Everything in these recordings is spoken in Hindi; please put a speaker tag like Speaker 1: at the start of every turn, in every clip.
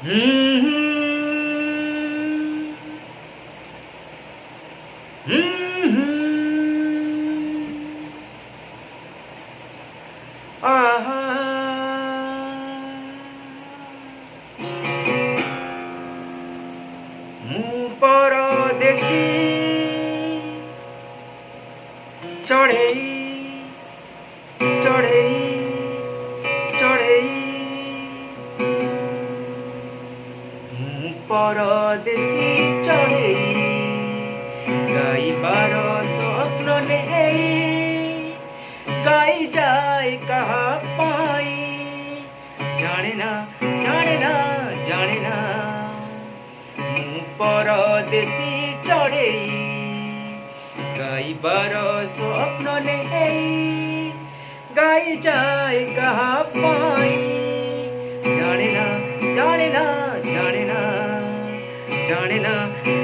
Speaker 1: आहा मु परदेशी चढ़ेई चढ़ेई चढ़ेई मु परदेशी चढ़ेई गाइबार स्वप्न नेई गाई जाए कहा पाई जाने ना जाने ना जाने ना मु परदेशी चढ़ेई गाइबार स्वप्न नेई गाई जाए कहा पाई जाने ना जाने ना जाने ना जाने ना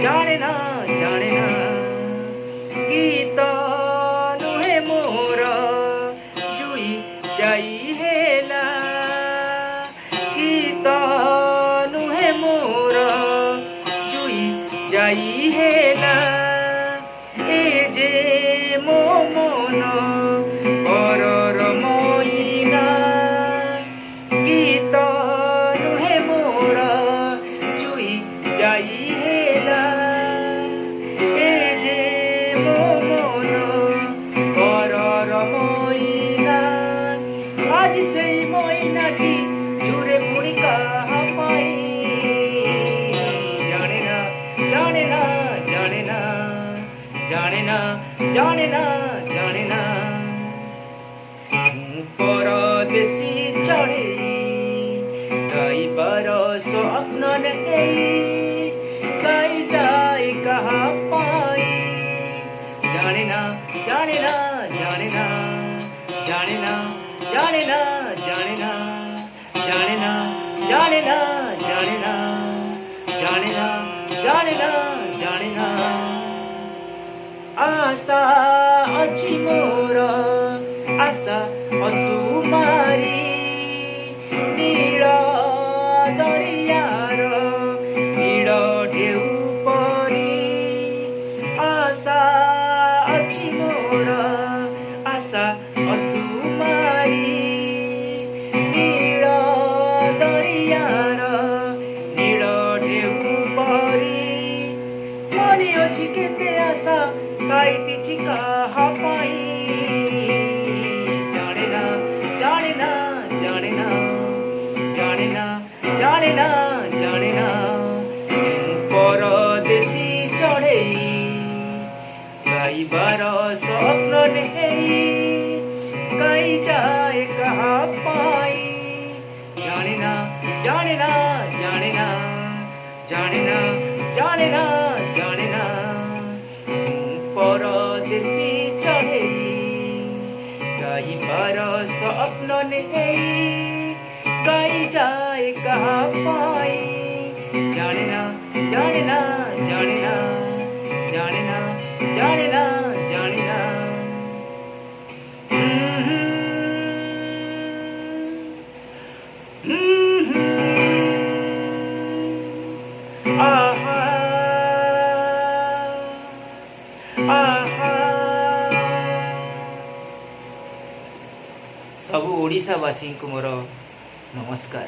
Speaker 1: जाने ना जाने ना गीत नुहे मोर जुई जाई हेला गीत नुहे मोर जुई जाई हेला ए जे मो मन परर मईना गीत नुहे मोर जुई जाई हेला ए जे मो मन परर मईना आज से मईनाटी जुरे पुणी कहा पाई जाने ना जाने ना जाने ना जाने ना जाने ना जाने ना मु परदेशी चढ़ेई गाइबार स्वप्न नेई गाई जाए कहा पाई जाने ना जाने ना जाने ना जाने ना जाने ना जाने ना जाने ना जाने ना जाने ना जाने ना जाने ना जाने ना आशा अछि मोर आशा असुमारी नील दरियार नील ढेउ परी आशा अछि मोर आशा असुमारी नील दरियार नील ढेउ परी मनी अछि केते आशा साइती कहा पाई जाने ना जाने ना जाने ना जाने ना जाने ना जाने ना परदेशी चढ़ेई गाइबार स्वप्न नेई गाई जाए कहा पाई जाने ना जाने ना जाने ना जाने ना जाने ना जाने ना परदेशी चढ़ेई गाइबार स्वप्न नेई गाई जाए कहा पाई जाने ना जाने ना जाने ना जाने ना जाने ना जाने ना आहा आहा सबु ओडिशावासी को मोर नमस्कार।